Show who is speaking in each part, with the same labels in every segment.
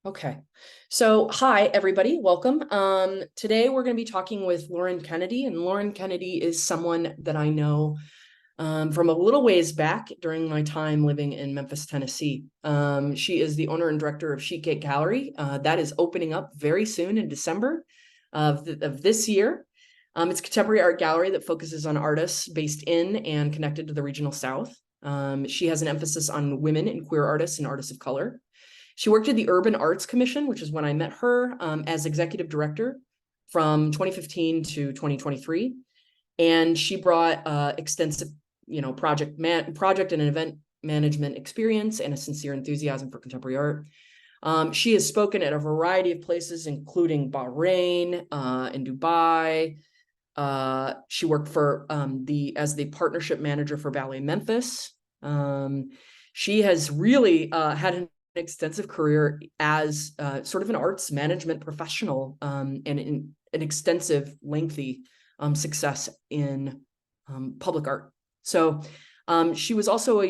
Speaker 1: Okay, so hi everybody, welcome. Today we're going to be talking with Lauren Kennedy, and Lauren Kennedy is someone that I know from a little ways back during my time living in Memphis, Tennessee. She is the owner and director of Sheet Cake Gallery. That is opening up very soon in December of this year. It's a contemporary art gallery that focuses on artists based in and connected to the regional South. She has an emphasis on women and queer artists and artists of color. She worked at the Urban Arts Commission, which is when I met her, as executive director from 2015 to 2023. And she brought extensive, project and event management experience and a sincere enthusiasm for contemporary art. She has spoken at a variety of places, including Bahrain, in Dubai. She worked for as the partnership manager for Ballet Memphis. She has really had an extensive career as sort of an arts management professional, and in an extensive, lengthy success in public art. So she was also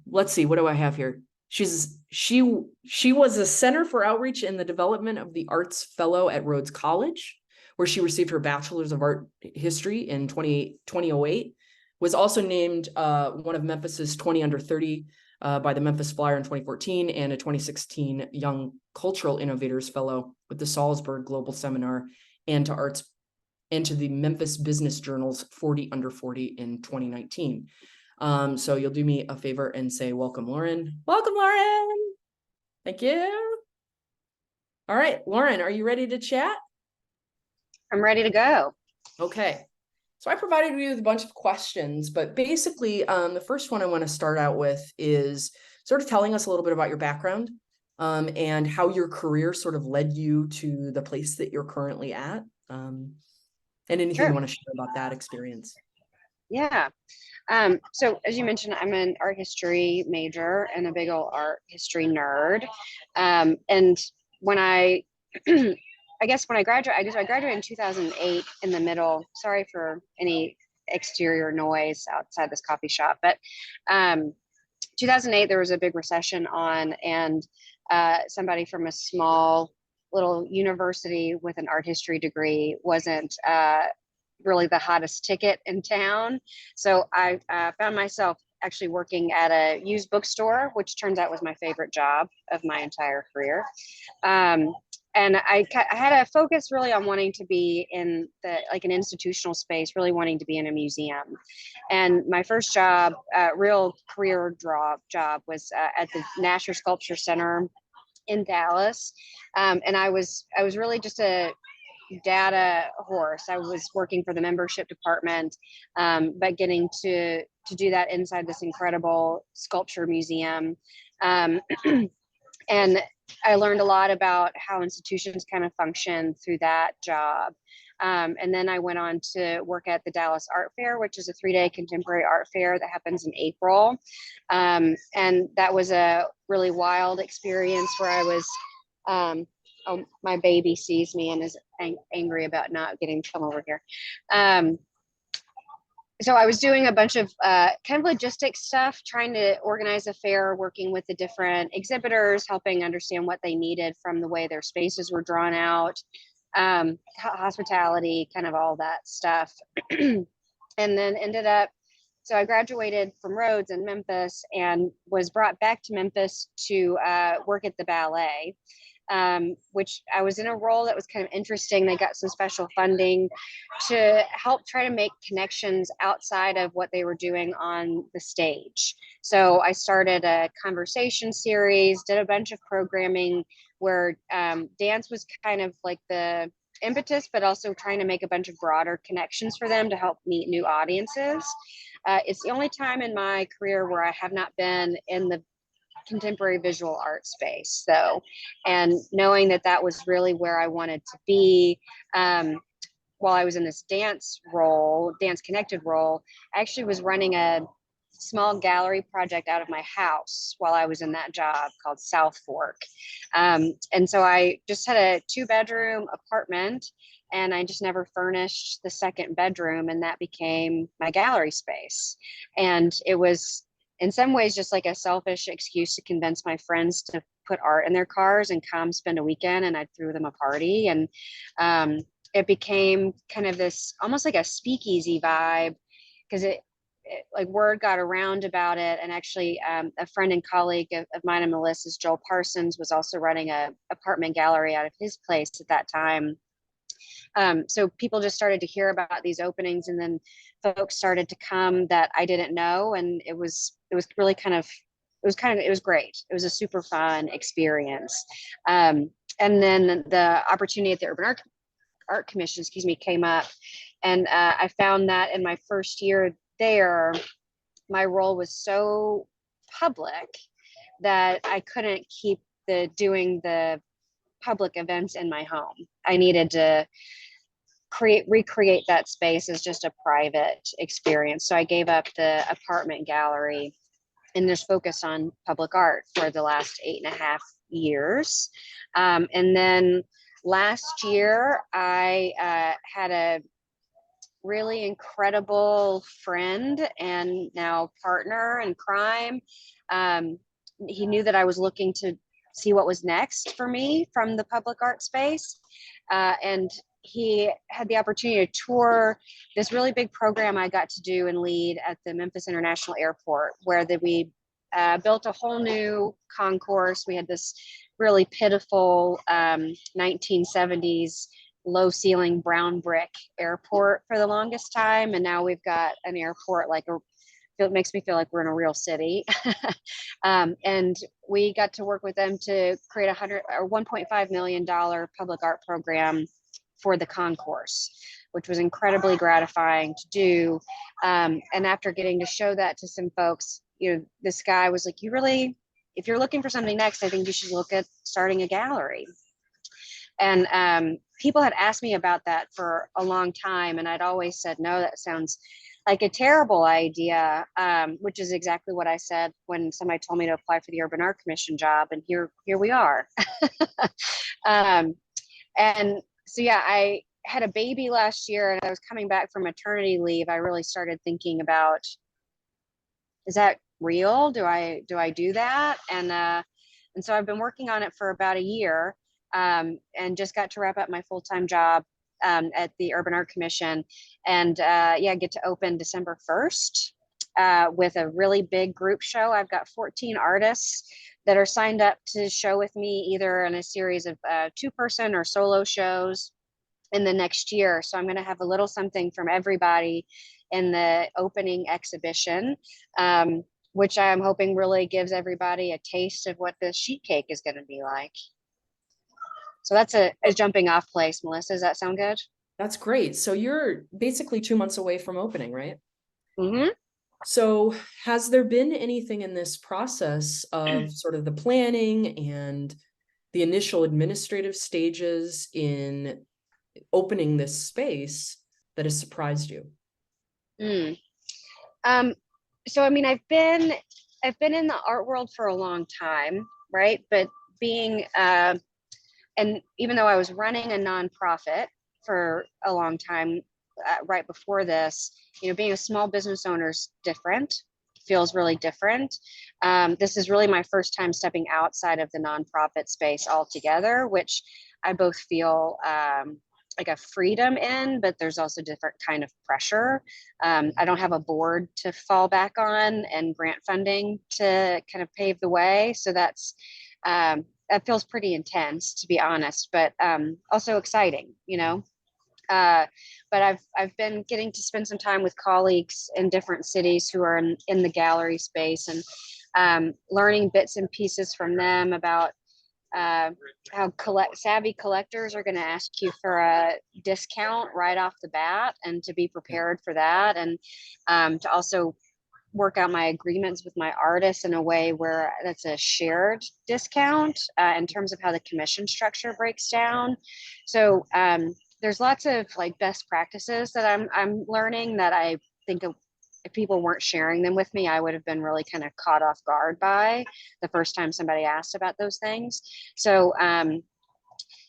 Speaker 1: let's see, what do I have here? She was a Center for Outreach in the Development of the Arts Fellow at Rhodes College, where she received her Bachelor's of Art History in 2008, was also named one of Memphis's 20 under 30 by the Memphis Flyer in 2014, and a 2016 Young Cultural Innovators Fellow with the Salzburg Global Seminar and to the Memphis Business Journal's 40 under 40 in 2019. So you'll do me a favor and say, welcome, Lauren. Welcome, Lauren. Thank you. All right, Lauren, are you ready to chat?
Speaker 2: I'm ready to go.
Speaker 1: Okay. So I provided you with a bunch of questions, but basically the first one I want to start out with is sort of telling us a little bit about your background, and how your career sort of led you to the place that you're currently at, and anything
Speaker 2: Sure.
Speaker 1: you want to share about that experience.
Speaker 2: Yeah. So as you mentioned, I'm an art history major and a big old art history nerd. And when I I graduated in 2008 in the middle. Sorry for any exterior noise outside this coffee shop, but 2008, there was a big recession on, and somebody from a small little university with an art history degree wasn't really the hottest ticket in town. So I found myself actually working at a used bookstore, which turns out was my favorite job of my entire career. And I had a focus really on wanting to be in an institutional space, really wanting to be in a museum. And my first job, real career job, was at the Nasher Sculpture Center in Dallas. And I was really just a data horse. I was working for the membership department, but getting to do that inside this incredible sculpture museum. And I learned a lot about how institutions kind of function through that job. And then I went on to work at the Dallas Art Fair, which is a 3-day contemporary art fair that happens in April. And that was a really wild experience where I was, oh, my baby sees me and is angry about not getting to come over here. So I was doing a bunch of kind of logistics stuff, trying to organize a fair, working with the different exhibitors, helping understand what they needed from the way their spaces were drawn out, hospitality, kind of all that stuff. And then so I graduated from Rhodes in Memphis and was brought back to Memphis to work at the ballet. Which I was in a role that was kind of interesting. They got some special funding to help try to make connections outside of what they were doing on the stage. So I started a conversation series, did a bunch of programming where dance was kind of like the impetus, but also trying to make a bunch of broader connections for them to help meet new audiences. It's the only time in my career where I have not been in the contemporary visual art space, though, and knowing that was really where I wanted to be. While I was in this dance connected role, I actually was running a small gallery project out of my house while I was in that job called South Fork. And so I just had a 2-bedroom apartment, and I just never furnished the second bedroom, and that became my gallery space. And it was in some ways just like a selfish excuse to convince my friends to put art in their cars and come spend a weekend, and I threw them a party. And it became kind of this almost like a speakeasy vibe, because like word got around about it. And actually a friend and colleague of mine and Melissa's, Joel Parsons, was also running a apartment gallery out of his place at that time. So people just started to hear about these openings, and then folks started to come that I didn't know. And it was really it was great. It was a super fun experience. And then the opportunity at the Urban Art Commission, came up. And I found that in my first year there, my role was so public that I couldn't keep doing the public events in my home. I needed to recreate that space as just a private experience. So I gave up the apartment gallery and just focused on public art for the last 8.5 years. And then last year, I had a really incredible friend and now partner in crime. He knew that I was looking to see what was next for me from the public art space. And he had the opportunity to tour this really big program I got to do and lead at the Memphis International Airport, where we built a whole new concourse. We had this really pitiful 1970s low ceiling brown brick airport for the longest time. And now we've got an airport it makes me feel like we're in a real city. And we got to work with them to create $1.5 million public art program for the concourse, which was incredibly gratifying to do. And after getting to show that to some folks, this guy was like, if you're looking for something next, I think you should look at starting a gallery. And people had asked me about that for a long time, and I'd always said, no, that sounds like a terrible idea, which is exactly what I said when somebody told me to apply for the Urban Art Commission job, and here we are. And so, yeah, I had a baby last year, and I was coming back from maternity leave. I really started thinking about, is that real? Do I do that? And so I've been working on it for about a year, and just got to wrap up my full-time job at the Urban Art Commission, and get to open December 1st with a really big group show. I've got 14 artists that are signed up to show with me, either in a series of 2-person or solo shows in the next year. So I'm going to have a little something from everybody in the opening exhibition, which I'm hoping really gives everybody a taste of what the sheet cake is going to be like. So that's a jumping off place. Melissa, does that sound good?
Speaker 1: That's great. So you're basically 2 months away from opening, right?
Speaker 2: Mm-hmm.
Speaker 1: So has there been anything in this process of sort of the planning and the initial administrative stages in opening this space that has surprised you?
Speaker 2: So I mean, I've been in the art world for a long time, right? But being and even though I was running a nonprofit for a long time right before this, being a small business owner is different, feels really different. This is really my first time stepping outside of the nonprofit space altogether, which I both feel like a freedom in, but there's also different kind of pressure. I don't have a board to fall back on and grant funding to kind of pave the way. So that feels pretty intense, to be honest, but also exciting, but I've been getting to spend some time with colleagues in different cities who are in the gallery space, and learning bits and pieces from them about how savvy collectors are going to ask you for a discount right off the bat, and to be prepared for that, and to also work out my agreements with my artists in a way where that's a shared discount in terms of how the commission structure breaks down. So there's lots of like best practices that I'm learning that I think if people weren't sharing them with me, I would have been really kind of caught off guard by the first time somebody asked about those things. So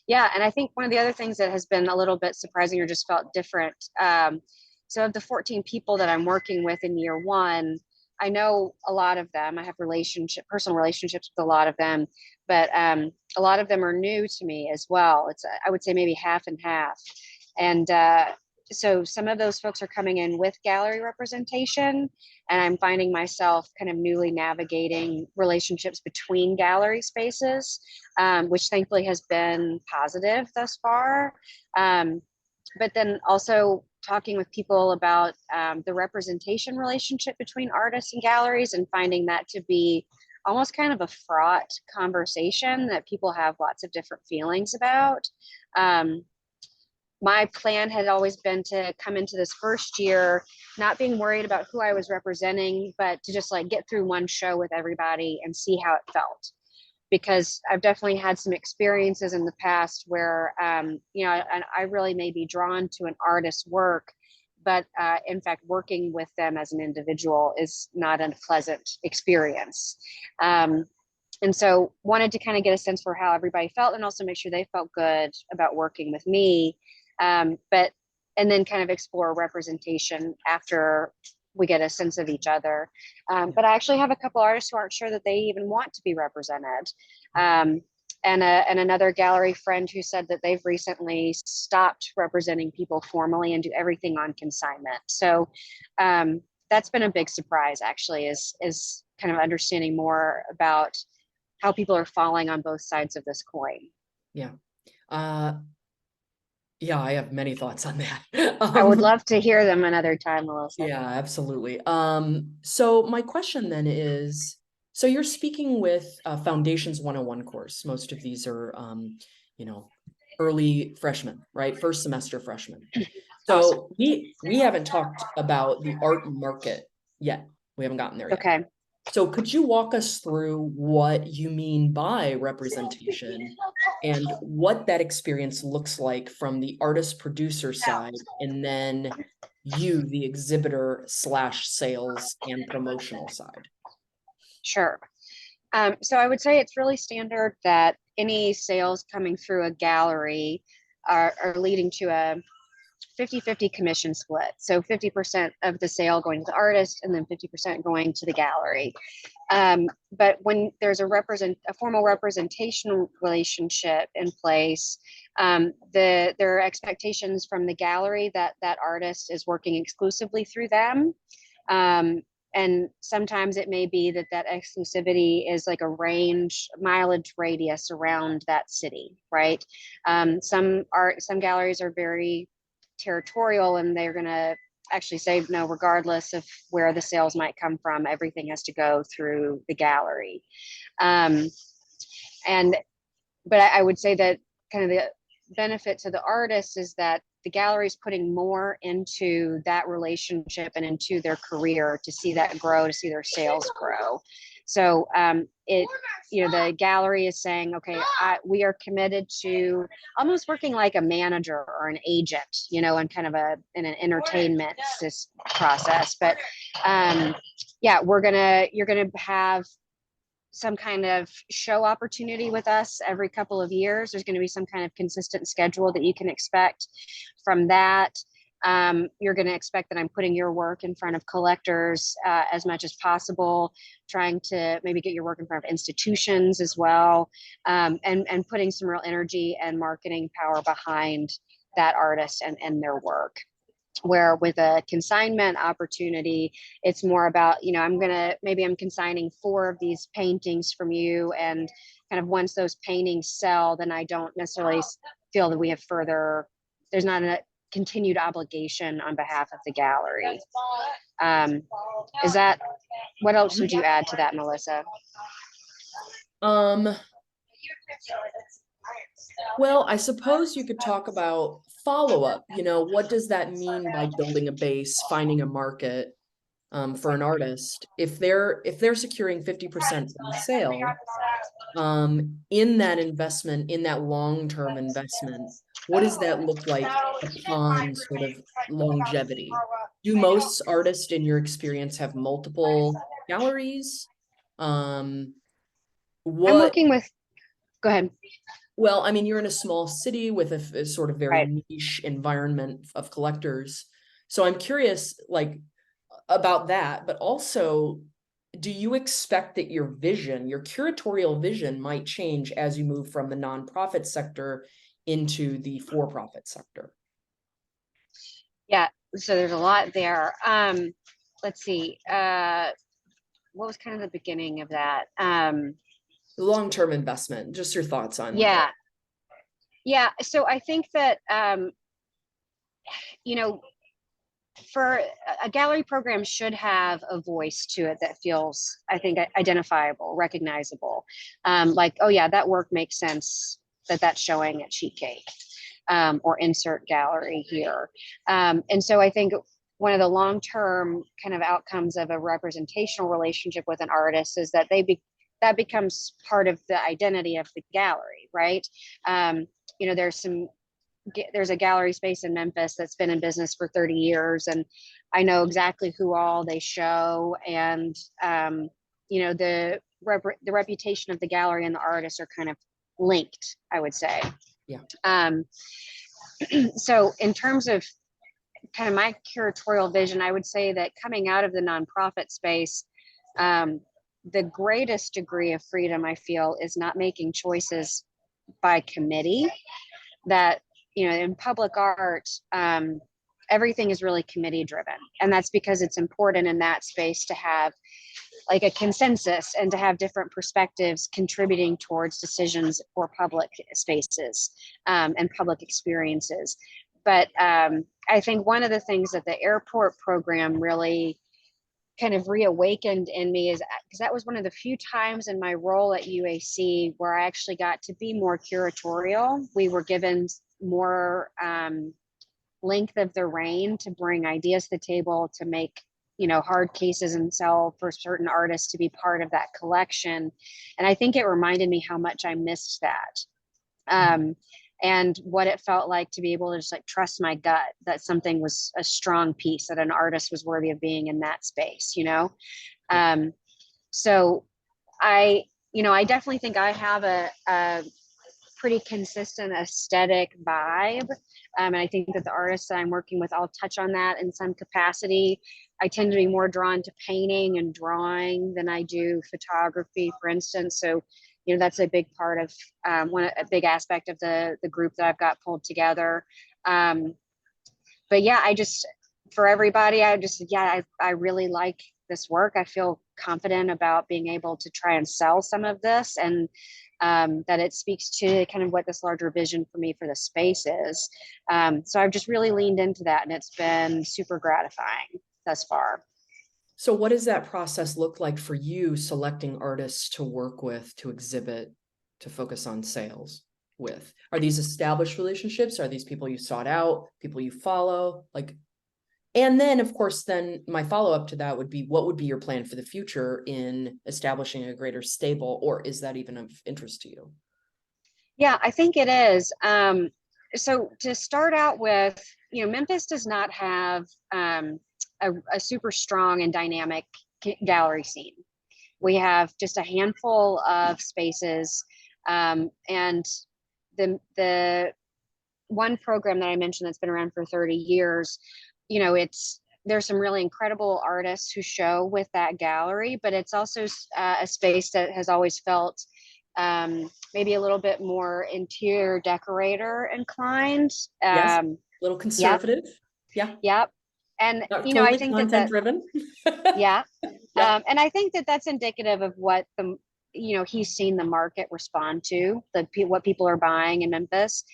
Speaker 2: Yeah, and I think one of the other things that has been a little bit surprising or just felt different. So of the 14 people that I'm working with in year one, I know a lot of them. I have personal relationships with a lot of them, but a lot of them are new to me as well. I would say maybe half and half. And so some of those folks are coming in with gallery representation, and I'm finding myself kind of newly navigating relationships between gallery spaces, which thankfully has been positive thus far. But then also talking with people about the representation relationship between artists and galleries, and finding that to be almost kind of a fraught conversation that people have lots of different feelings about. My plan had always been to come into this first year not being worried about who I was representing, but to just like get through one show with everybody and see how it felt. Because I've definitely had some experiences in the past where, and I really may be drawn to an artist's work, but in fact, working with them as an individual is not a pleasant experience. And so wanted to kind of get a sense for how everybody felt, and also make sure they felt good about working with me. And then kind of explore representation after we get a sense of each other. But I actually have a couple artists who aren't sure that they even want to be represented. And another gallery friend who said that they've recently stopped representing people formally and do everything on consignment. So that's been a big surprise, actually, is kind of understanding more about how people are falling on both sides of this coin.
Speaker 1: Yeah. Yeah, I have many thoughts on that.
Speaker 2: I would love to hear them another time, Melissa.
Speaker 1: Yeah, absolutely. So my question then is, so you're speaking with a Foundations 101 course. Most of these are, early freshmen, right? First semester freshmen. So
Speaker 2: Awesome.
Speaker 1: we haven't talked about the art market yet. We haven't gotten there yet.
Speaker 2: Okay.
Speaker 1: So could you walk us through what you mean by representation and what that experience looks like from the artist producer side, and then you, the exhibitor / sales and promotional side?
Speaker 2: Sure. So I would say it's really standard that any sales coming through a gallery are leading to a 50-50 commission split. So 50% of the sale going to the artist and then 50% going to the gallery. But when there's a formal representational relationship in place, there are expectations from the gallery that that artist is working exclusively through them. And sometimes it may be that that exclusivity is like a mileage radius around that city, right? Some galleries are very territorial, and they're going to actually say no, regardless of where the sales might come from, everything has to go through the gallery. But I would say that kind of the benefit to the artist is that the gallery is putting more into that relationship and into their career to see that grow, to see their sales grow. So the gallery is saying, okay, we are committed to almost working like a manager or an agent, in kind of in an entertainment process. But you're gonna have some kind of show opportunity with us every couple of years. There's going to be some kind of consistent schedule that you can expect from that. You're going to expect that I'm putting your work in front of collectors as much as possible, trying to maybe get your work in front of institutions as well, and putting some real energy and marketing power behind that artist and their work. Where with a consignment opportunity, it's more about, I'm consigning 4 of these paintings from you, and kind of once those paintings sell, then I don't necessarily feel that there's not a continued obligation on behalf of the gallery. What else would you add to that, Melissa?
Speaker 1: Well, I suppose you could talk about follow-up. What does that mean by building a base, finding a market for an artist? If they're securing 50% from the sale, in that investment, in that long-term investment, what does that look like upon sort of longevity? Do most artists, in your experience, have multiple galleries?
Speaker 2: I'm working with, go ahead.
Speaker 1: Well, I mean, you're in a small city with a sort of very
Speaker 2: Right.
Speaker 1: niche environment of collectors. So I'm curious, like, about that, but also, do you expect that your vision, your curatorial vision might change as you move from the nonprofit sector into the for-profit sector?
Speaker 2: Yeah. So there's a lot there. Let's see. What was kind of the beginning of that?
Speaker 1: Long-term investment, just your thoughts on
Speaker 2: Yeah. Yeah. So I think that, you know, for a gallery program should have a voice to it that feels, I think, identifiable, recognizable. Like, oh yeah, that work makes sense that that's showing at Sheet Cake, or insert gallery here. And so I think one of the long-term kind of outcomes of a representational relationship with an artist is that that becomes part of the identity of the gallery, right? You know, there's a gallery space in Memphis that's been in business for 30 years, and I know exactly who all they show, and you know, the reputation of the gallery and the artist are kind of linked, I would say.
Speaker 1: Yeah.
Speaker 2: Um, so in terms of kind of my curatorial vision, I would say that coming out of the nonprofit space, um, the greatest degree of freedom I feel is not making choices by committee. That, you know, in public art, everything is really committee driven, and that's because it's important in that space to have like a consensus and to have different perspectives contributing towards decisions for public spaces, and public experiences. But I think one of the things that the airport program really kind of reawakened in me is because that was one of the few times in my role at UAC where I actually got to be more curatorial. We were given more length of the rein to bring ideas to the table, to make, you know, hard cases and sell for certain artists to be part of that collection. And I think it reminded me how much I missed that. And what it felt like to be able to just like trust my gut that something was a strong piece, that an artist was worthy of being in that space, you know? So I definitely think I have a pretty consistent aesthetic vibe. And I think that the artists that I'm working with all touch on that in some capacity. I tend to be more drawn to painting and drawing than I do photography, for instance. So, you know, that's a big part of a big aspect of the group that I've got pulled together. But yeah, for everybody, I really like this work. I feel confident about being able to try and sell some of this, and that it speaks to kind of what this larger vision for me for the space is. So I've just really leaned into that, and it's been super gratifying thus far.
Speaker 1: So what does that process look like for you, selecting artists to work with, to exhibit, to focus on sales with? Are these established relationships? Are these people you sought out, people you follow? Like, and then of course, then my follow-up to that would be, what would be your plan for the future in establishing a greater stable, or is that even of interest to you?
Speaker 2: Yeah, I think it is. So to start out with, you know, Memphis does not have a super strong and dynamic gallery scene. We have just a handful of spaces, and the one program that I mentioned that's been around for 30 years, you know, there's some really incredible artists who show with that gallery, but it's also a space that has always felt maybe a little bit more interior decorator inclined.
Speaker 1: Yes, a
Speaker 2: Um,
Speaker 1: little
Speaker 2: yep,
Speaker 1: conservative. Yeah,
Speaker 2: yep. And,
Speaker 1: not
Speaker 2: you know, I
Speaker 1: totally
Speaker 2: think
Speaker 1: content driven.
Speaker 2: yeah.
Speaker 1: Yeah.
Speaker 2: And I think that that's indicative of what he's seen the market respond to, what people are buying in Memphis.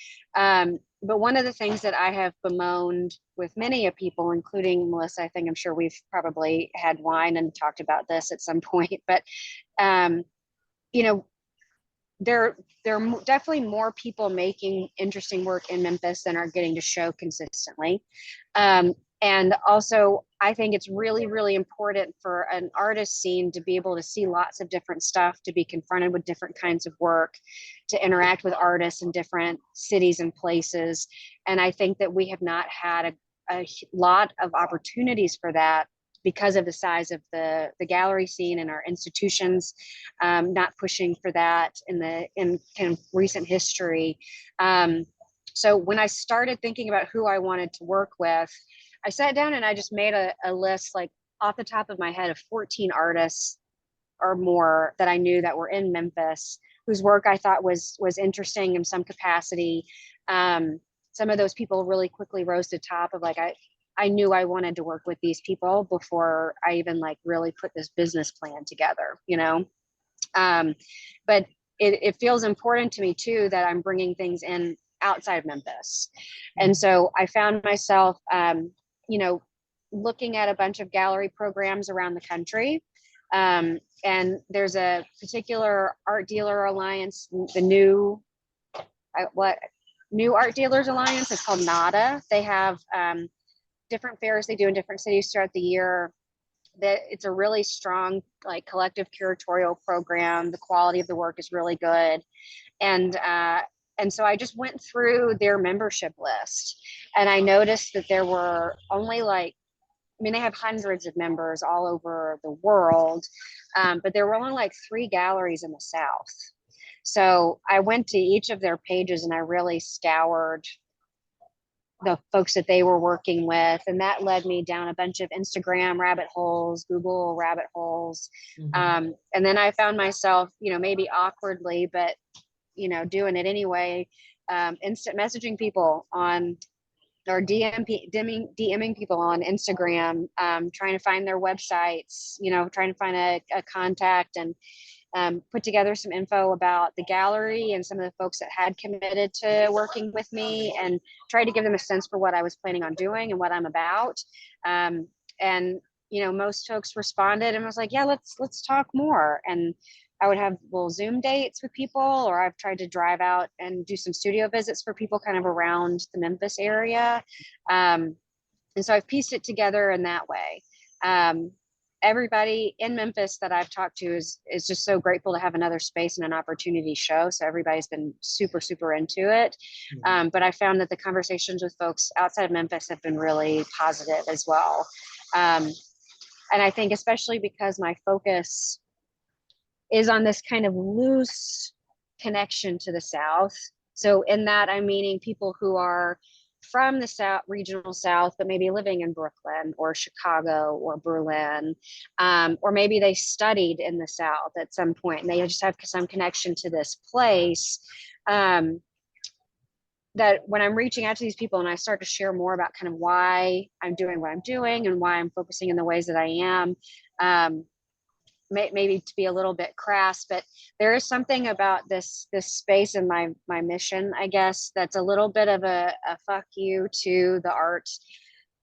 Speaker 2: But one of the things that I have bemoaned with many of people, including Melissa, I'm sure we've probably had wine and talked about this at some point, but, you know, there are definitely more people making interesting work in Memphis than are getting to show consistently. And also, I think it's really, really important for an artist scene to be able to see lots of different stuff, to be confronted with different kinds of work, to interact with artists in different cities and places. And I think that we have not had a lot of opportunities for that because of the size of the gallery scene and our institutions, not pushing for that in kind of recent history. So when I started thinking about who I wanted to work with, I sat down and I just made a list, like off the top of my head, of 14 artists or more that I knew that were in Memphis, whose work I thought was interesting in some capacity. Some of those people really quickly rose to top of, like, I knew I wanted to work with these people before I even like really put this business plan together, you know. But it feels important to me too that I'm bringing things in outside Memphis. And so I found myself, you know, looking at a bunch of gallery programs around the country. And there's a particular art dealer alliance, the new Art Dealers Alliance. It's called NADA. They have different fairs they do in different cities throughout the year. That it's a really strong, like, collective curatorial program. The quality of the work is really good. And so I just went through their membership list, and I noticed that there were only, like, I mean, they have hundreds of members all over the world, but there were only like 3 galleries in the South. So I went to each of their pages and I really scoured the folks that they were working with. And that led me down a bunch of Instagram rabbit holes, Google rabbit holes. And then I found myself, you know, maybe awkwardly, but, you know, doing it anyway, instant messaging people on, or DMing people on Instagram, trying to find their websites, you know, trying to find a contact, and put together some info about the gallery and some of the folks that had committed to working with me, and try to give them a sense for what I was planning on doing and what I'm about. And, you know, most folks responded and was like, yeah, let's talk more. And I would have little Zoom dates with people, or I've tried to drive out and do some studio visits for people kind of around the Memphis area. And so I've pieced it together in that way. Everybody in Memphis that I've talked to is just so grateful to have another space and an opportunity to show. So everybody's been super, super into it. But I found that the conversations with folks outside of Memphis have been really positive as well. And I think especially because my focus is on this kind of loose connection to the South. So in that, I'm meaning people who are from the South, regional South, but maybe living in Brooklyn or Chicago or Berlin, or maybe they studied in the South at some point and they just have some connection to this place. That when I'm reaching out to these people and I start to share more about kind of why I'm doing what I'm doing and why I'm focusing in the ways that I am, maybe to be a little bit crass, but there is something about this space and my mission, I guess, that's a little bit of a fuck you to the art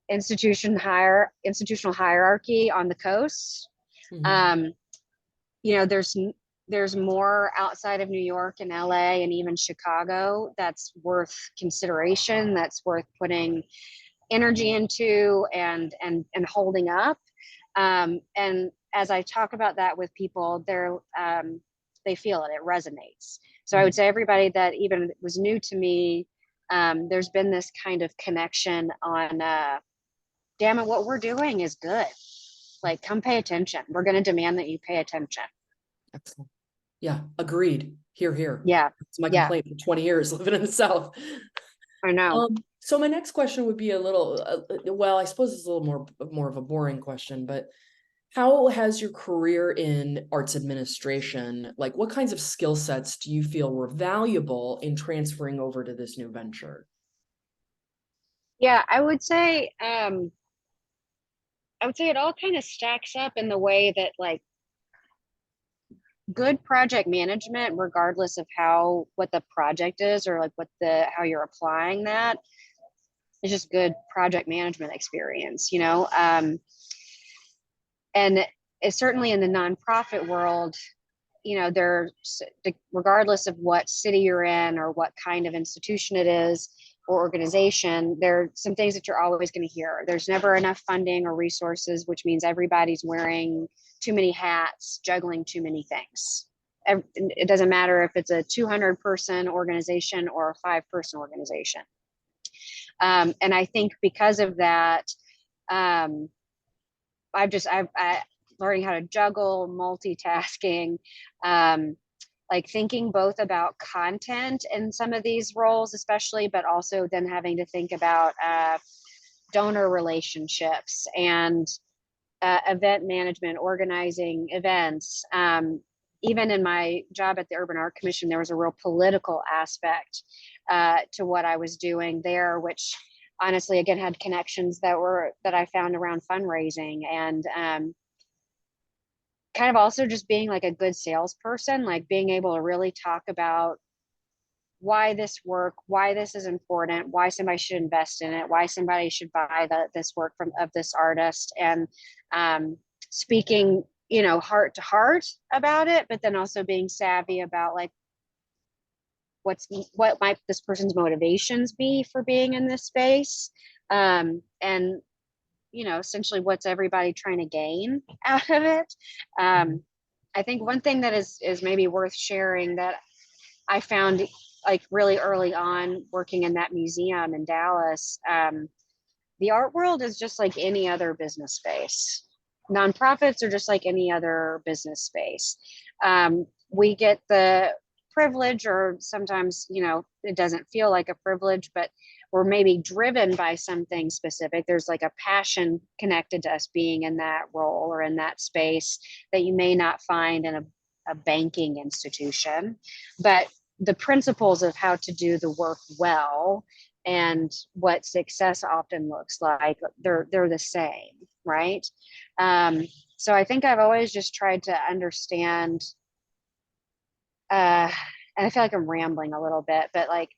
Speaker 2: institutional hierarchy on the coast. You know, there's more outside of New York and LA and even Chicago that's worth consideration, that's worth putting energy into and holding up. And as I talk about that with people, they feel it resonates. So I would say everybody that even was new to me, there's been this kind of connection on, damn it, what we're doing is good. Like, come pay attention. We're going to demand that you pay attention.
Speaker 1: Excellent. Yeah, agreed. Here.
Speaker 2: Yeah.
Speaker 1: It's my complaint for 20 years living in the South.
Speaker 2: I know.
Speaker 1: So my next question would be a little, well, I suppose it's a little more of a boring question, but how has your career in arts administration, like, what kinds of skill sets do you feel were valuable in transferring over to this new venture?
Speaker 2: Yeah, I would say it all kind of stacks up in the way that, like, good project management, regardless of what the project is, or like how you're applying that, is just good project management experience, you know. And it's certainly in the nonprofit world, you know, regardless of what city you're in or what kind of institution it is or organization, there are some things that you're always going to hear. There's never enough funding or resources, which means everybody's wearing too many hats, juggling too many things. It doesn't matter if it's a 200-person organization or a 5-person organization. And I think because of that, I learning how to juggle, multitasking, like thinking both about content in some of these roles, especially, but also then having to think about donor relationships and event management, organizing events. Even in my job at the Urban Art Commission, there was a real political aspect to what I was doing there, which honestly, again, had connections that I found around fundraising and kind of also just being like a good salesperson, like being able to really talk about why this work, why this is important, why somebody should invest in it, why somebody should buy this work of this artist, and speaking, heart to heart about it, but then also being savvy about like what might this person's motivations be for being in this space, and essentially what's everybody trying to gain out of it. I think one thing that is maybe worth sharing that I found like really early on working in that museum in Dallas, the art world is just like any other business space. Nonprofits are just like any other business space. We get the privilege, or sometimes, it doesn't feel like a privilege, but we're maybe driven by something specific. There's like a passion connected to us being in that role or in that space that you may not find in a banking institution. But the principles of how to do the work well and what success often looks like, they're the same, right? So I think I've always just tried to understand, and I feel like I'm rambling a little bit, but like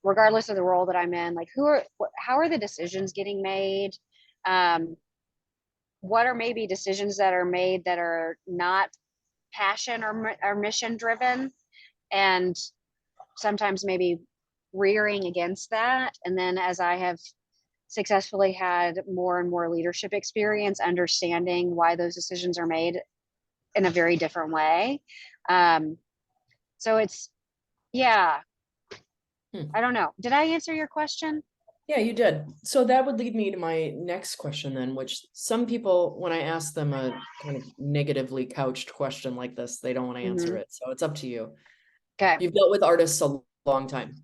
Speaker 2: regardless of the role that I'm in, like how are the decisions getting made? What are maybe decisions that are made that are not passion or mission driven, and sometimes maybe rearing against that. And then as I have successfully had more and more leadership experience, understanding why those decisions are made in a very different way. So it's, yeah, I don't know. Did I answer your question?
Speaker 1: Yeah, you did. So that would lead me to my next question then, which some people, when I ask them a kind of negatively couched question like this, they don't want to answer it. So it's up to you.
Speaker 2: Okay.
Speaker 1: You've dealt with artists a long time.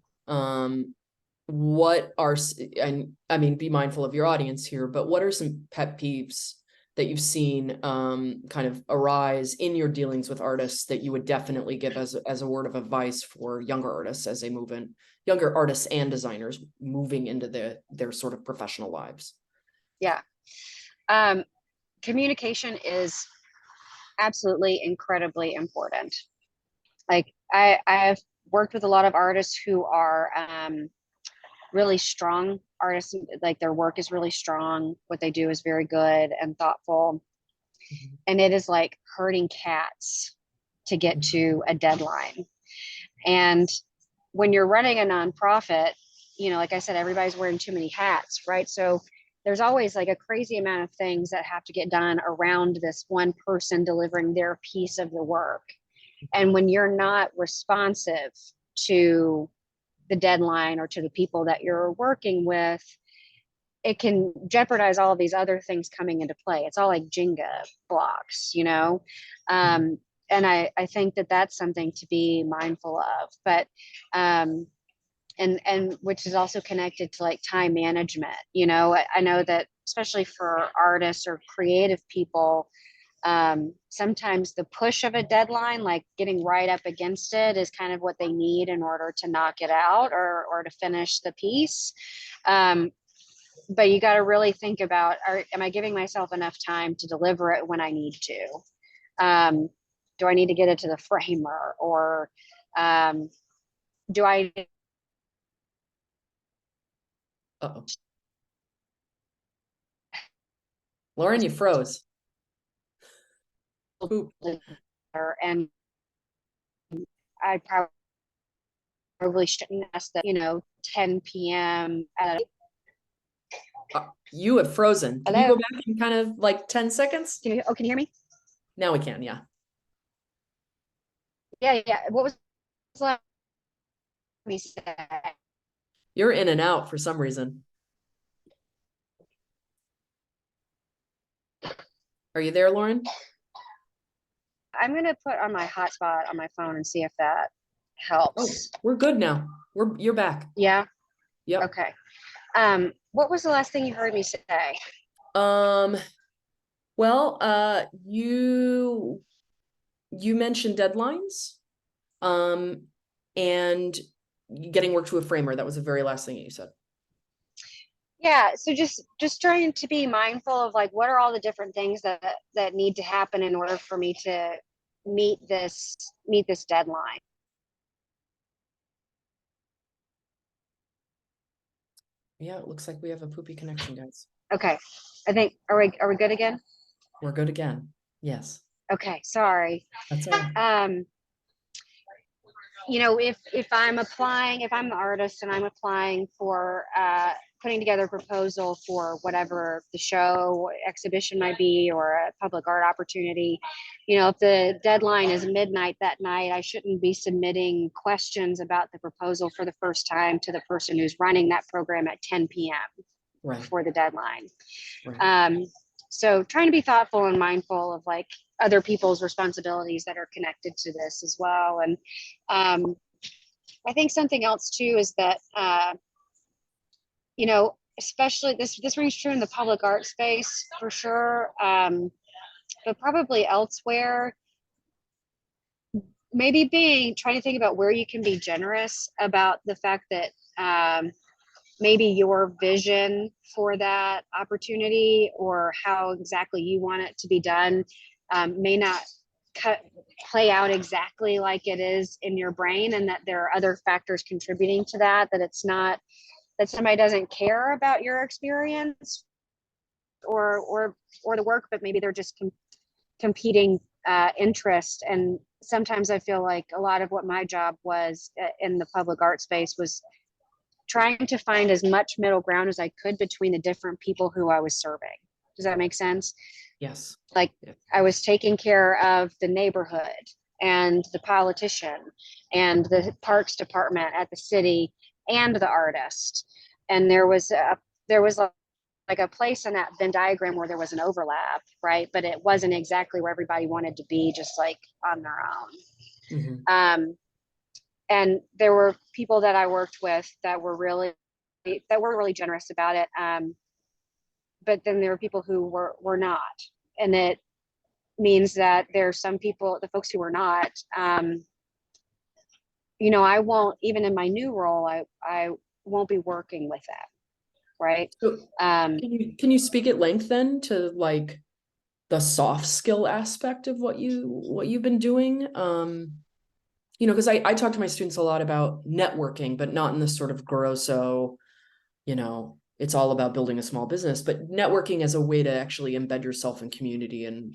Speaker 1: What are, and I mean, be mindful of your audience here, but what are some pet peeves that you've seen kind of arise in your dealings with artists that you would definitely give as a word of advice for younger artists as they move in, younger artists and designers moving into their sort of professional lives?
Speaker 2: Yeah. Communication is absolutely incredibly important. Like I've worked with a lot of artists who are really strong artists, like their work is really strong, what they do is very good and thoughtful, and it is like herding cats to get to a deadline. And when you're running a nonprofit, like I said, everybody's wearing too many hats, right? So there's always like a crazy amount of things that have to get done around this one person delivering their piece of the work. And when you're not responsive to the deadline or to the people that you're working with, it can jeopardize all of these other things coming into play. It's all like Jenga blocks, and I think that that's something to be mindful of. But and which is also connected to like time management. I know that especially for artists or creative people, sometimes the push of a deadline, like getting right up against it, is kind of what they need in order to knock it out or to finish the piece. But you got to really think about, am I giving myself enough time to deliver it when I need to? Do I need to get it to the framer, or do I?
Speaker 1: Uh-oh. Lauren, you froze. Ooh.
Speaker 2: And I probably shouldn't ask that, 10 p.m.
Speaker 1: You have frozen. Can you
Speaker 2: Hello?
Speaker 1: go back in kind of like 10 seconds?
Speaker 2: Can you hear me?
Speaker 1: Now we can, yeah.
Speaker 2: Yeah. What was let me say?
Speaker 1: You're in and out for some reason. Are you there, Lauren?
Speaker 2: I'm gonna put on my hotspot on my phone and see if that
Speaker 1: Oh,
Speaker 2: helps.
Speaker 1: we're good now. You're back.
Speaker 2: Yeah,
Speaker 1: Yep.
Speaker 2: okay. What was the last thing you heard me say?
Speaker 1: Um, well, you mentioned deadlines, um, and getting work to a framer. That was the very last thing you said.
Speaker 2: Yeah, so just trying to be mindful of like what are all the different things that need to happen in order for me to meet this deadline.
Speaker 1: Yeah, it looks like we have a poopy connection, guys.
Speaker 2: Okay. I think are we good again?
Speaker 1: We're good again. Yes,
Speaker 2: Okay, sorry.
Speaker 1: that's all right.
Speaker 2: If I'm applying, if I'm the artist and I'm applying for putting together a proposal for whatever the show exhibition might be or a public art opportunity, if the deadline is midnight that night, I shouldn't be submitting questions about the proposal for the first time to the person who's running that program at 10 p.m.
Speaker 1: Right,
Speaker 2: before the deadline.
Speaker 1: right.
Speaker 2: So trying to be thoughtful and mindful of like other people's responsibilities that are connected to this as well. And I think something else too is that especially this rings true in the public art space for sure, but probably elsewhere. Maybe trying to think about where you can be generous about the fact that maybe your vision for that opportunity or how exactly you want it to be done may not play out exactly like it is in your brain, and that there are other factors contributing to that it's not that somebody doesn't care about your experience or the work, but maybe they're just competing interest. And sometimes I feel like a lot of what my job was in the public art space was trying to find as much middle ground as I could between the different people who I was serving. Does that make sense?
Speaker 1: Yes.
Speaker 2: Like
Speaker 1: Yeah.
Speaker 2: I was taking care of the neighborhood and the politician and the parks department at the city and the artist. And there was like a place in that Venn diagram where there was an overlap, right? But it wasn't exactly where everybody wanted to be, just like on their own.
Speaker 1: Mhm.
Speaker 2: And there were people that I worked with that were really generous about it. But then there were people who were not, and it means that there's some people, the folks who were not. I won't, even in my new role, I won't be working with that, right?
Speaker 1: So
Speaker 2: Um,
Speaker 1: can you speak at length then to like the soft skill aspect of what you've been doing? Because I talk to my students a lot about networking, but not in this sort of grosso, it's all about building a small business, but networking as a way to actually embed yourself in community and,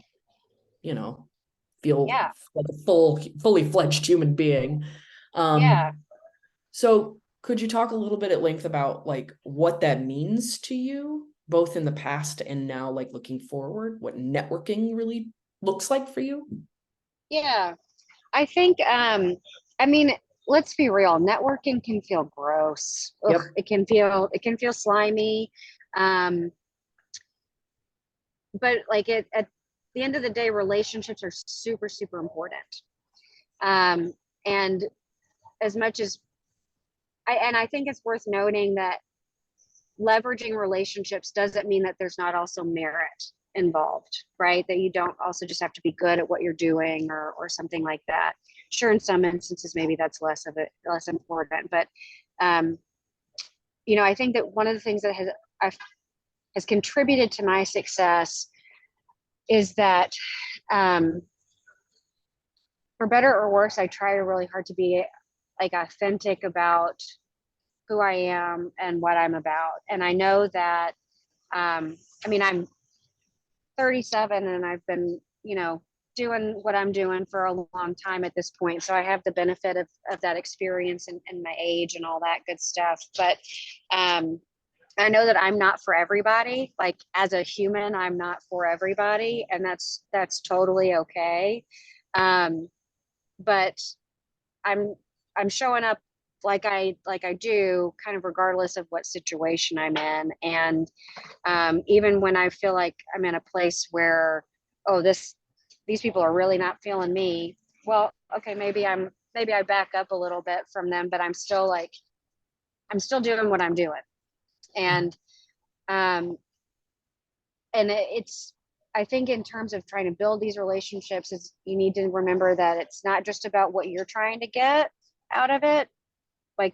Speaker 1: feel
Speaker 2: yeah,
Speaker 1: like a fully fledged human being.
Speaker 2: yeah.
Speaker 1: So could you talk a little bit at length about like what that means to you, both in the past and now, like looking forward, what networking really looks like for you?
Speaker 2: Yeah, I think, I mean, let's be real. Networking can feel gross. Ugh,
Speaker 1: Yep.
Speaker 2: it can feel slimy. Um, but like at the end of the day, relationships are super, super important. And as much as I think it's worth noting that leveraging relationships doesn't mean that there's not also merit involved, right? That you don't also just have to be good at what you're doing or something like that. Sure, in some instances, maybe that's less important. But I think that one of the things that has contributed to my success is that, um, for better or worse, I try really hard to be like authentic about who I am and what I'm about. And I know that, I'm 37 and I've been, doing what I'm doing for a long time at this point. So I have the benefit of that experience and my age and all that good stuff. But I know that I'm not for everybody. Like as a human, I'm not for everybody, and that's totally okay. Um, but I'm I'm showing up like I do, kind of regardless of what situation I'm in. And even when I feel like I'm in a place where oh, these people are really not feeling me. Well, okay, maybe I back up a little bit from them, but I'm still doing what I'm doing. And um it's, I think in terms of trying to build these relationships, is you need to remember that it's not just about what you're trying to get out of it. Like,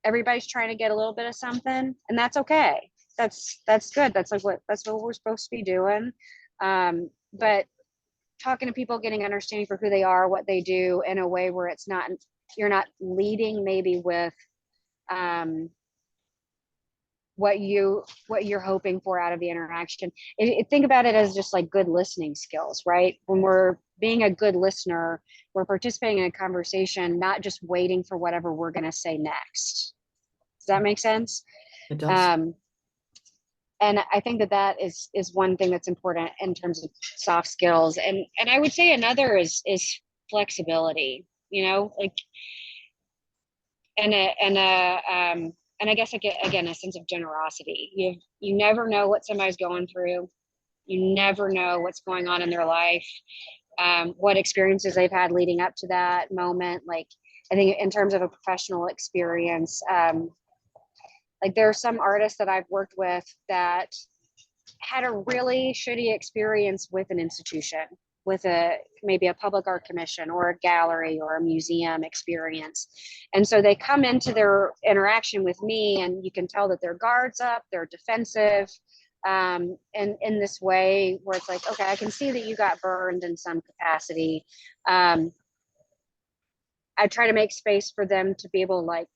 Speaker 2: everybody's trying to get a little bit of something, and that's okay. That's good. That's what we're supposed to be doing. But talking to people, getting understanding for who they are, what they do, in a way where it's not, you're not leading maybe with what you're hoping for out of the interaction. Think about it as just like good listening skills, right? When we're being a good listener, we're participating in a conversation, not just waiting for whatever we're going to say next. Does that make sense?
Speaker 1: It does.
Speaker 2: And I think that is one thing that's important in terms of soft skills. And I would say another is flexibility, like, and I guess again, a sense of generosity. You never know what somebody's going through. You never know what's going on in their life, what experiences they've had leading up to that moment. Like, I think in terms of a professional experience, like, there are some artists that I've worked with that had a really shitty experience with an institution, with maybe a public art commission or a gallery or a museum experience. And so they come into their interaction with me, and you can tell that their guard's up, they're defensive, and in this way where it's like, okay, I can see that you got burned in some capacity. I try to make space for them to be able to, like,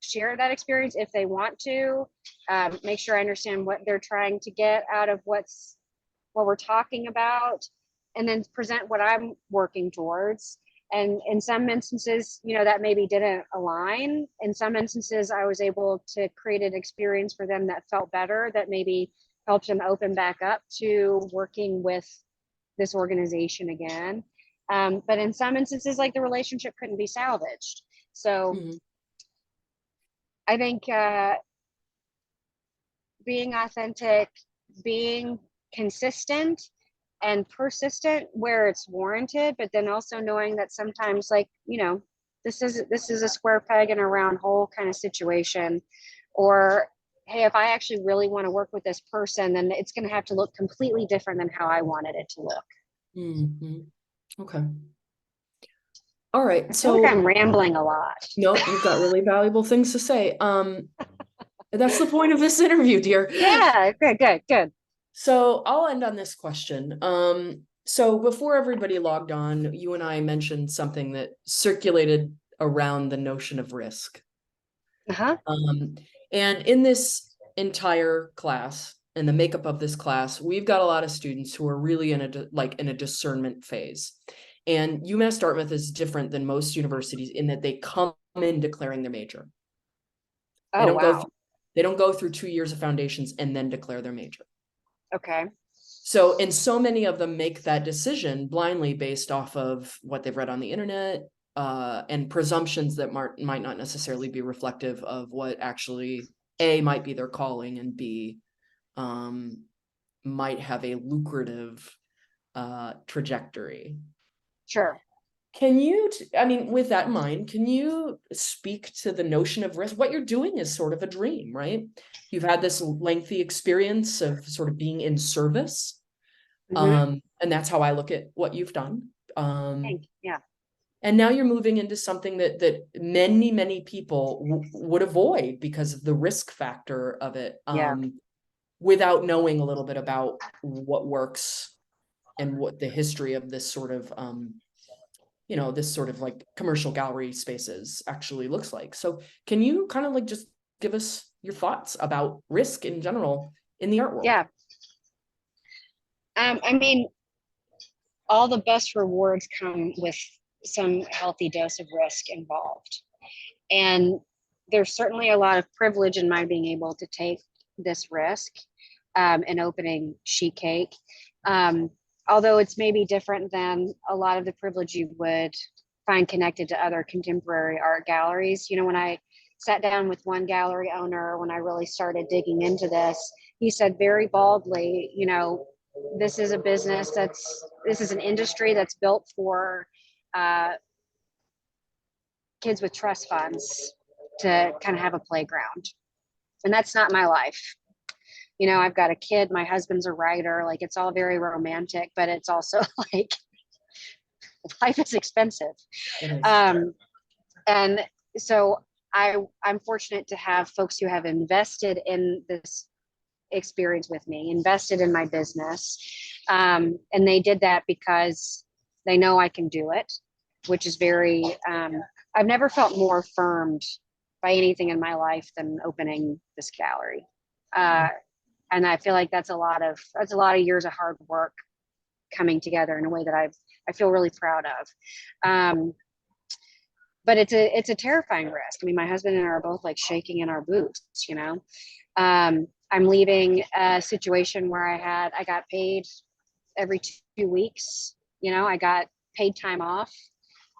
Speaker 2: share that experience if they want to, make sure I understand what they're trying to get out of what we're talking about, and then present what I'm working towards. And in some instances, that maybe didn't align. In some instances, I was able to create an experience for them that felt better, that maybe helped them open back up to working with this organization again. But in some instances, like, the relationship couldn't be salvaged. So
Speaker 1: Mhm.
Speaker 2: I think being authentic, being consistent and persistent where it's warranted, but then also knowing that sometimes, like, this is a square peg in a round hole kind of situation. Or, hey, if I actually really want to work with this person, then it's going to have to look completely different than how I wanted it to look.
Speaker 1: Mhm. Okay. All right.
Speaker 2: I feel like
Speaker 1: So
Speaker 2: I'm rambling a lot.
Speaker 1: no, you've got really valuable things to say. That's the point of this interview, dear.
Speaker 2: Yeah, good.
Speaker 1: So I'll end on this question. So before everybody logged on, you and I mentioned something that circulated around the notion of risk.
Speaker 2: Uh-huh.
Speaker 1: And in this entire class, and the makeup of this class, we've got a lot of students who are really in a discernment phase. And UMass Dartmouth is different than most universities in that they come in declaring their major. They
Speaker 2: Oh,
Speaker 1: don't go
Speaker 2: wow.
Speaker 1: through, they don't go through 2 years of foundations and then declare their major.
Speaker 2: Okay.
Speaker 1: So, and so many of them make that decision blindly based off of what they've read on the internet, and presumptions that might not necessarily be reflective of what actually A, might be their calling, and B, might have a lucrative trajectory.
Speaker 2: Sure.
Speaker 1: Can you, I mean, with that in mind, can you speak to the notion of risk? What you're doing is sort of a dream, right? You've had this lengthy experience of sort of being in service.
Speaker 2: Mm-hmm.
Speaker 1: And that's how I look at what you've done.
Speaker 2: Yeah.
Speaker 1: And now you're moving into something that many people would avoid because of the risk factor of it,
Speaker 2: Yeah.
Speaker 1: without knowing a little bit about what works and what the history of this sort of this sort of like commercial gallery spaces actually looks like. So can you kind of like just give us your thoughts about risk in general in the art world?
Speaker 2: Yeah. I mean, all the best rewards come with some healthy dose of risk involved. And there's certainly a lot of privilege in my being able to take this risk in opening Sheet Cake. Although it's maybe different than a lot of the privilege you would find connected to other contemporary art galleries. When I sat down with one gallery owner, when I really started digging into this, he said very baldly, this is a business this is an industry that's built for kids with trust funds to kind of have a playground. And that's not my life. You know, I've got a kid, my husband's a writer, like it's all very romantic, but it's also like life is expensive.
Speaker 1: It is.
Speaker 2: And so I'm fortunate to have folks who have invested in this experience with me, invested in my business. And they did that because they know I can do it, which is very, I've never felt more affirmed by anything in my life than opening this gallery. And I feel like that's a lot of years of hard work coming together in a way that I feel really proud of. But it's a terrifying risk. I mean, my husband and I are both like shaking in our boots, you know. I'm leaving a situation where I got paid every 2 weeks. You know, I got paid time off.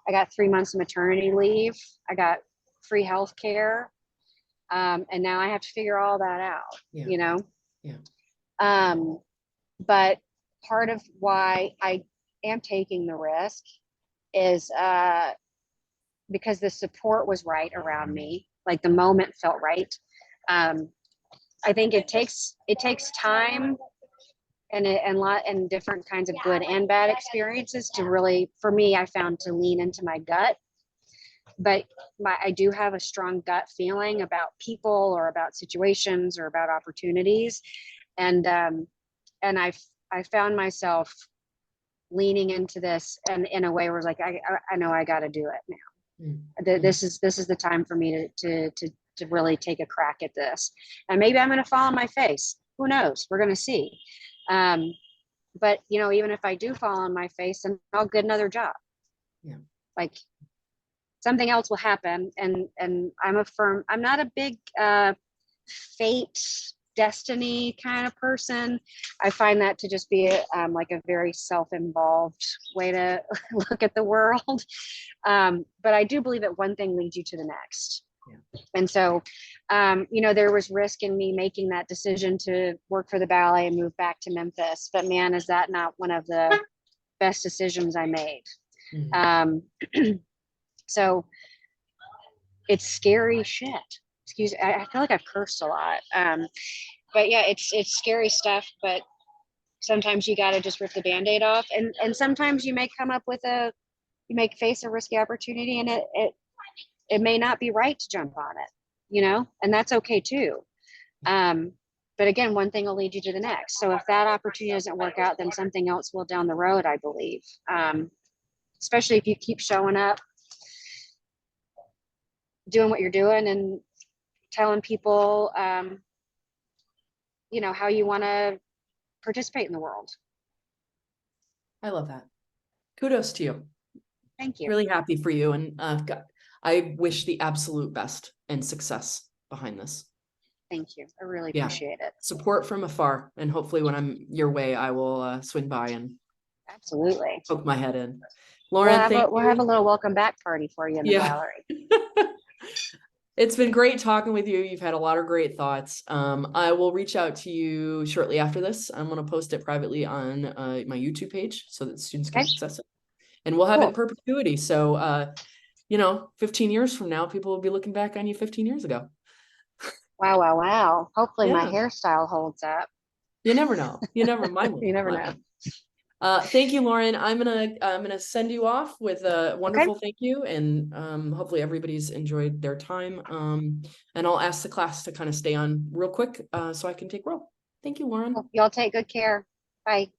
Speaker 2: I got 3 months of maternity leave. I got free health care. And now I have to figure all that out, you know?
Speaker 1: Yeah.
Speaker 2: But part of why I am taking the risk is because the support was right around me. Like the moment felt right. I think it takes time and different kinds of good and bad experiences to really, for me, I found to lean into my gut. But I do have a strong gut feeling about people or about situations or about opportunities. And I found myself leaning into this and in a way where it's like, I know I got to do it now. Mm-hmm. This is the time for me to really take a crack at this. And maybe I'm going to fall on my face. Who knows? We're going to see. But you know, even if I do fall on my face, then I'll get another job. Yeah. Like something else will happen. And I'm not a big fate, destiny kind of person. I find that to just be like a very self-involved way to look at the world. But I do believe that one thing leads you to the next. Yeah. And so, you know, there was risk in me making that decision to work for the ballet and move back to Memphis. But man, is that not one of the best decisions I made? Mm-hmm. So it's scary shit. Excuse me, I feel like I've cursed a lot. But yeah, it's scary stuff, but sometimes you got to just rip the Band-Aid off. And sometimes you may come up with face a risky opportunity and it may not be right to jump on it, you know, and that's okay too. But again, one thing will lead you to the next. So if that opportunity doesn't work out, then something else will down the road, I believe. Especially if you keep showing up, doing what you're doing and telling people, you know, how you want to participate in the world.
Speaker 1: I love that. Kudos to you.
Speaker 2: Thank you.
Speaker 1: Really happy for you. And I wish the absolute best and success behind this.
Speaker 2: Thank you. I really appreciate it.
Speaker 1: Support from afar. And hopefully when I'm your way, I will swing by and
Speaker 2: absolutely
Speaker 1: poke my head in. Lauren,
Speaker 2: we'll have a little welcome back party for you in the gallery.
Speaker 1: It's been great talking with you. You've had a lot of great thoughts. I will reach out to you shortly after this. I'm going to post it privately on my YouTube page so that students can access it. And we'll have it in perpetuity. So, you know, 15 years from now, people will be looking back on you 15 years ago.
Speaker 2: Wow, wow, wow. Hopefully my hairstyle holds up.
Speaker 1: You never know. You never mind.
Speaker 2: You never know.
Speaker 1: Thank you, Lauren. I'm gonna send you off with a wonderful thank you, and hopefully everybody's enjoyed their time. And I'll ask the class to kind of stay on real quick so I can take roll. Thank you, Lauren.
Speaker 2: Y'all take good care. Bye.